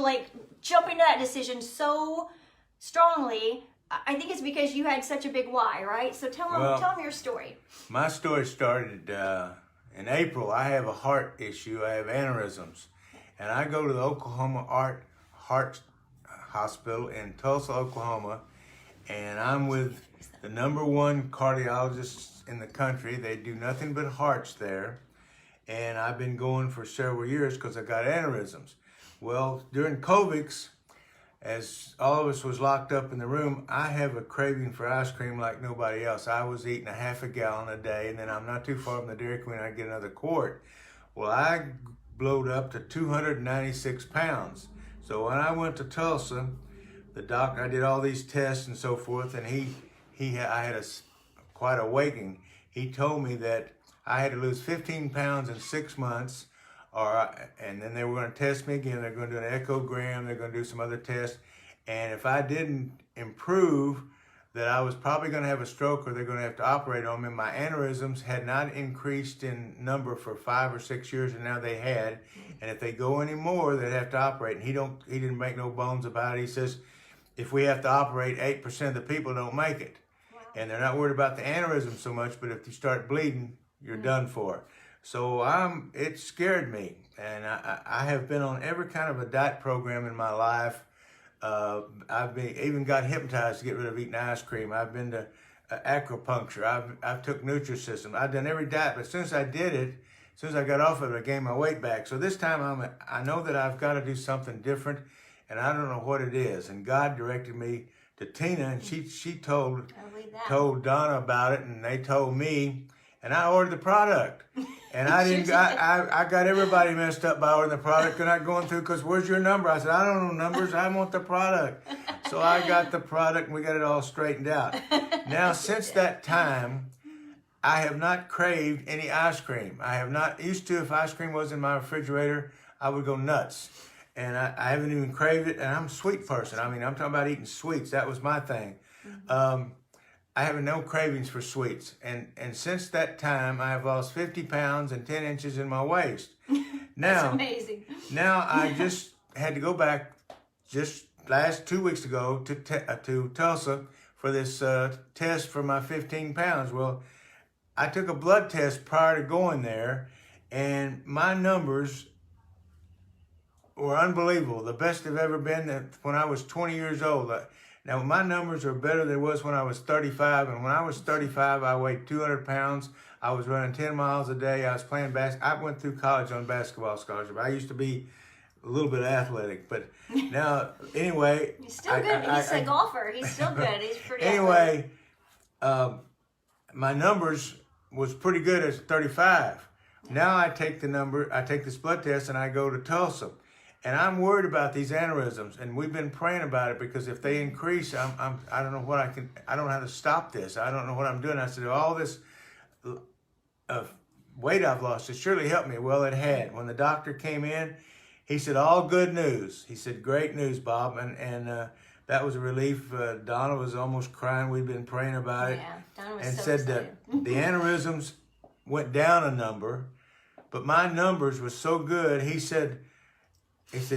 like jump into that decision so strongly? I think it's because you had such a big why, right? So tell them your story. My story started in April. I have a heart issue. I have aneurysms. And I go to the Oklahoma Heart Hospital in Tulsa, Oklahoma. And I'm with the #1 cardiologist in the country. They do nothing but hearts there. And I've been going for several years because I got aneurysms. Well, during COVID, as all of us was locked up in the room, I have a craving for ice cream like nobody else. I was eating a half a gallon a day, and then I'm not too far from the Dairy Queen, I get another quart. Well, I blowed up to 296 pounds. So when I went to Tulsa, the doctor, I did all these tests and so forth, and I had quite a awakening. He told me that I had to lose 15 pounds in 6 months, and then they were going to test me again. They're going to do an echogram. They're going to do some other tests. And if I didn't improve, that I was probably going to have a stroke or they're going to have to operate on me. My aneurysms had not increased in number for 5 or 6 years, and now they had. And if they go any more, they'd have to operate. And he didn't make no bones about it. He says, if we have to operate, 8% of the people don't make it. Wow. And they're not worried about the aneurysm so much, but if you start bleeding, you're done for. So it scared me, and I have been on every kind of a diet program in my life. I've even got hypnotized to get rid of eating ice cream. I've been to acupuncture. I've took Nutrisystem. I've done every diet, but as soon as I did it, as soon as I got off of it, I gained my weight back. So this time I know that I've got to do something different, and I don't know what it is. And God directed me to Tina, and she told Donna about it, and they told me. And I ordered the product, and I got everybody messed up by ordering the product and not going through, because where's your number? I said, I don't know numbers, I want the product. So I got the product and we got it all straightened out. Now, since that time, I have not craved any ice cream. I have not, used to, if ice cream was in my refrigerator, I would go nuts. And I haven't even craved it, and I'm a sweet person. I mean, I'm talking about eating sweets, that was my thing. I have no cravings for sweets. And since that time, I have lost 50 pounds and 10 inches in my waist. Now, that's amazing. Now, I just had to go back just 2 weeks ago to Tulsa for this test for my 15 pounds. Well, I took a blood test prior to going there, and my numbers were unbelievable. The best they've ever been when I was 20 years old. Now, my numbers are better than it was when I was 35, and when I was 35, I weighed 200 pounds. I was running 10 miles a day. I was playing basketball. I went through college on basketball scholarship. I used to be a little bit athletic, but now, anyway. He's still good. He's a golfer. He's still good. He's pretty Anyway, my numbers was pretty good at 35. Now I take this blood test, and I go to Tulsa. And I'm worried about these aneurysms, and we've been praying about it, because if they increase, I don't know I don't know how to stop this. I don't know what I'm doing. I said, all this weight I've lost, it surely helped me. Well, it had. When the doctor came in, he said, all good news. He said, great news, Bob. And that was a relief. Donna was almost crying. We'd been praying about it. Yeah, Donna was and so said excited. that the aneurysms went down a number, but my numbers were so good. He said,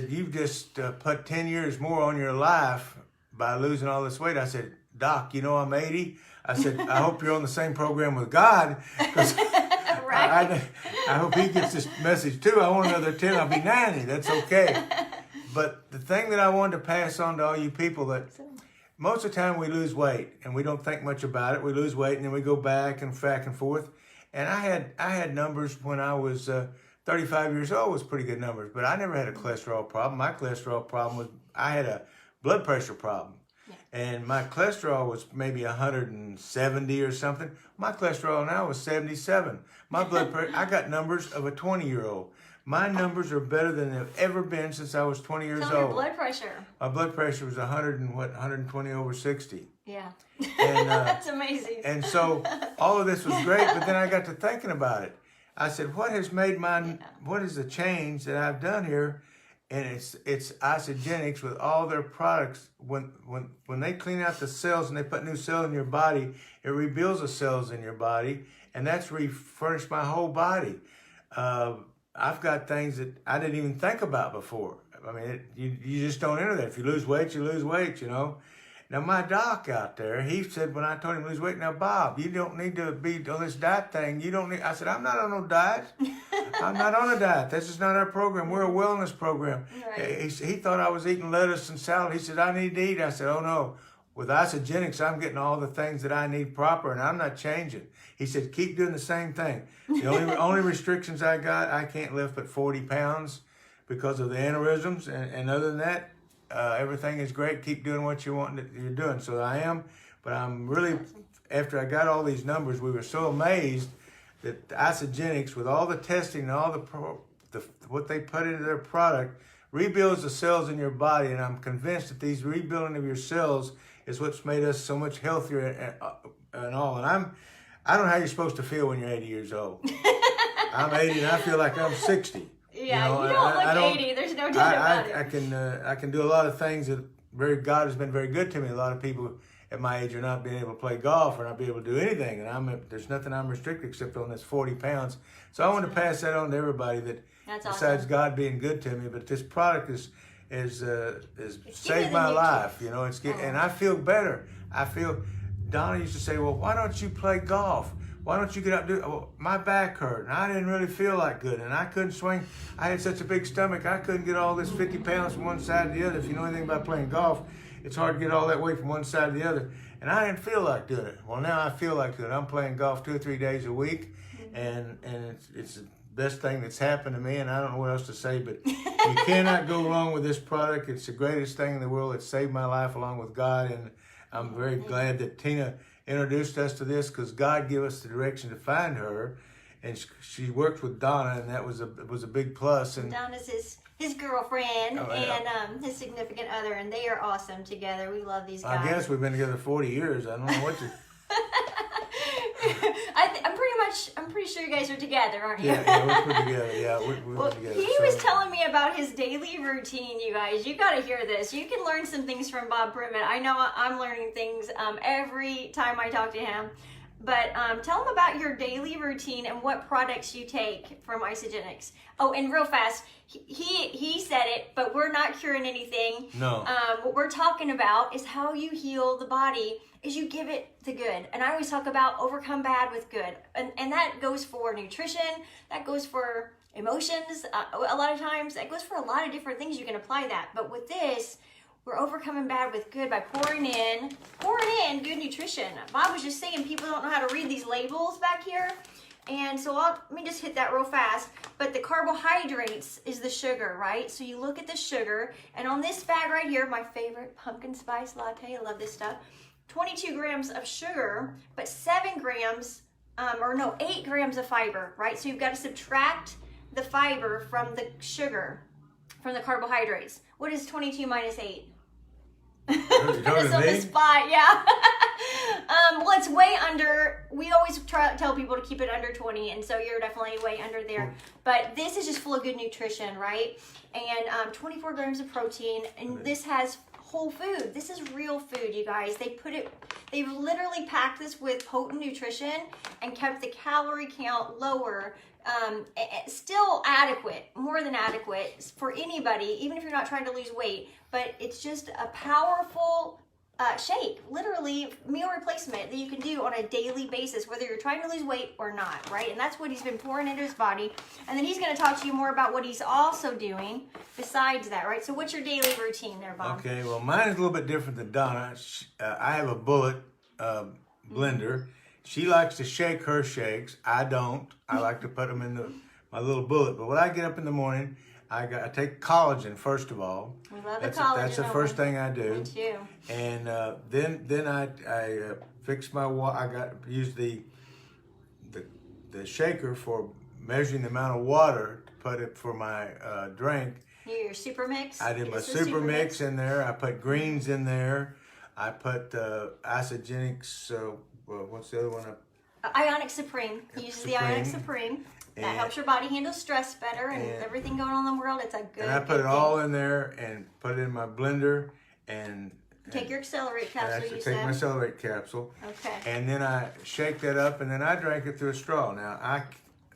you've just put 10 years more on your life by losing all this weight. I said, Doc, you know I'm 80. I said, I hope you're on the same program with God, because right. I hope he gets this message too. I want another 10, I'll be 90. That's okay. But the thing that I wanted to pass on to all you people, that most of the time we lose weight and we don't think much about it. We lose weight and then we go back and forth. And I had numbers when I was 35 years old, was pretty good numbers, but I never had a cholesterol problem. My cholesterol problem was, I had a blood pressure problem. Yeah. And my cholesterol was maybe 170 or something. My cholesterol now was 77. My blood pressure, I got numbers of a 20-year-old. My numbers are better than they've ever been since I was 20 years old. Your blood pressure. My blood pressure was 120 over 60. Yeah. And, that's amazing. And so all of this was great, but then I got to thinking about it. I said, what is the change that I've done here? And it's isogenics with all their products. When they clean out the cells and they put new cells in your body, it rebuilds the cells in your body, and that's refurnished my whole body. I've got things that I didn't even think about before. I mean, you just don't enter that. If you lose weight, you lose weight, you know. Now, my doc out there, he said when I told him to lose weight, now, Bob, you don't need to be on this diet thing. You don't need, I said, I'm not on no diet. I'm not on a diet. This is not our program. We're a wellness program. Right. He thought I was eating lettuce and salad. He said, I need to eat. I said, oh, no. With isogenics, I'm getting all the things that I need proper, and I'm not changing. He said, keep doing the same thing. The only restrictions I got, I can't lift but 40 pounds because of the aneurysms, and other than that, everything is great. Keep doing what you're doing. So I am, but I'm really, after I got all these numbers, we were so amazed that the isogenics, with all the testing and all what they put into their product, rebuilds the cells in your body, and I'm convinced that these rebuilding of your cells is what's made us so much healthier and all. And I don't know how you're supposed to feel when you're 80 years old. I'm 80 and I feel like I'm 60. Yeah, you don't look 80. There's no doubt about it. I can do a lot of things that God has been very good to me. A lot of people at my age are not being able to play golf or not be able to do anything, and there's nothing I'm restricted except on this 40 pounds. So I want to pass that on to everybody that That's besides awesome. God being good to me, but this product is saved my life. You know, and I feel better. Donna used to say, well, why don't you play golf? Why don't you get up and do it? Well, my back hurt, and I didn't really feel like good, and I couldn't swing. I had such a big stomach, I couldn't get all this 50 pounds from one side to the other. If you know anything about playing golf, it's hard to get all that weight from one side to the other. And I didn't feel like doing it. Well, now I feel like doing it. I'm playing golf 2 or 3 days a week, and it's the best thing that's happened to me, and I don't know what else to say, but you cannot go wrong with this product. It's the greatest thing in the world. It saved my life along with God, and I'm very glad that Tina introduced us to this, because God gave us the direction to find her, and she worked with Donna, and that was a big plus. And Donna's his girlfriend yeah. and his significant other, and they are awesome together. We love these guys. I guess we've been together 40 years. I don't know what to. I'm pretty sure you guys are together, aren't you? Yeah, we're put together. Yeah, we're together. He was telling me about his daily routine, you guys. You got to hear this. You can learn some things from Bob Privett. I know I'm learning things every time I talk to him. But tell him about your daily routine and what products you take from Isogenics. Oh, and real fast, he said it, but we're not curing anything. No. What we're talking about is how you heal the body is you give it the good. And I always talk about overcome bad with good. And that goes for nutrition. That goes for emotions. A lot of times, that goes for a lot of different things. You can apply that. But with this, we're overcoming bad with good by pouring in good nutrition. Bob was just saying people don't know how to read these labels back here. And so let me just hit that real fast. But the carbohydrates is the sugar, right? So you look at the sugar, and on this bag right here, my favorite pumpkin spice latte, I love this stuff, 22 grams of sugar, but 8 grams of fiber, right? So you've got to subtract the fiber from the sugar, from the carbohydrates. What is 22 minus 8? That's on the spot, yeah. Well, it's way under. We always tell people to keep it under 20, and so you're definitely way under there. But this is just full of good nutrition, right? And 24 grams of protein, and this has whole food. This is real food, you guys. They've literally packed this with potent nutrition and kept the calorie count lower. Still adequate, more than adequate for anybody, even if you're not trying to lose weight. But it's just a powerful shake, literally meal replacement that you can do on a daily basis, whether you're trying to lose weight or not, right? And that's what he's been pouring into his body. And then he's going to talk to you more about what he's also doing besides that, right? So what's your daily routine there, Bob? Okay, well, mine is a little bit different than Donna. I have a bullet blender. She likes to shake her shakes. I don't. I like to put them in my little bullet. But when I get up in the morning, I take collagen first of all. We love the collagen. That's the first thing I do. Me too. And then I fix my water. I use the shaker for measuring the amount of water to put it for my drink. Your super mix. I did my super mix in there. I put greens in there. I put Isogenics. What's the other one? Ionic Supreme. He uses the Ionic Supreme. That helps your body handle stress better and everything going on in the world. It's a good. And I put it all in there and put it in my blender and take your Accelerate capsule. Take my Accelerate capsule. Okay. And then I shake that up and then I drink it through a straw. Now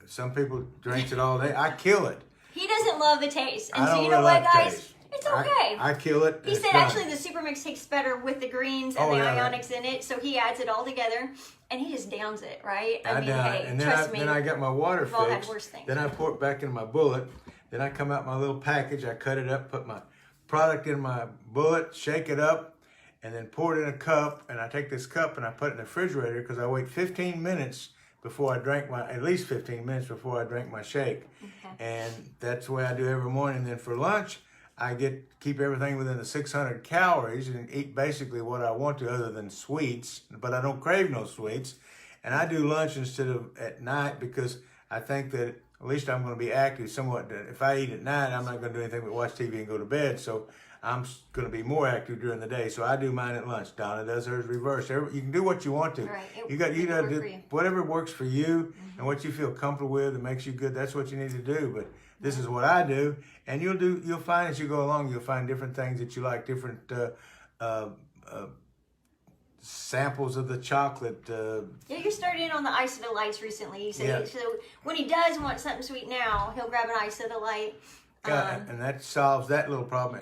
some people drinks it all day. I kill it. He doesn't love the taste. And I so don't you know really what, like guys? taste. It's okay. I kill it. He said actually the Super Mix tastes better with the greens and the ionics in it, so he adds it all together and he just downs it, right? I mean, hey, and trust me. Then I got my water We've all had fixed. worse things. Then I pour it back in my bullet. Then I come out my little package. I cut it up, put my product in my bullet, shake it up, and then pour it in a cup. And I take this cup and I put it in the refrigerator because I wait 15 minutes before I drink at least 15 minutes before I drink my shake. Okay. And that's the way I do every morning. Then for lunch, I keep everything within the 600 calories and eat basically what I want to other than sweets, but I don't crave no sweets. And I do lunch instead of at night because I think that at least I'm going to be active somewhat. If I eat at night, I'm not going to do anything but watch TV and go to bed. So I'm going to be more active during the day. So I do mine at lunch. Donna does hers reverse. You can do what you want to. Right. You got to do whatever works for you and what you feel comfortable with and makes you good. That's what you need to do. But this is what I do, and you'll find as you go along, you'll find different things that you like, different samples of the chocolate. Yeah, you started in on the Ice of Delights recently. You said so when he does want something sweet now, he'll grab an Ice of Delight. And that solves that little problem.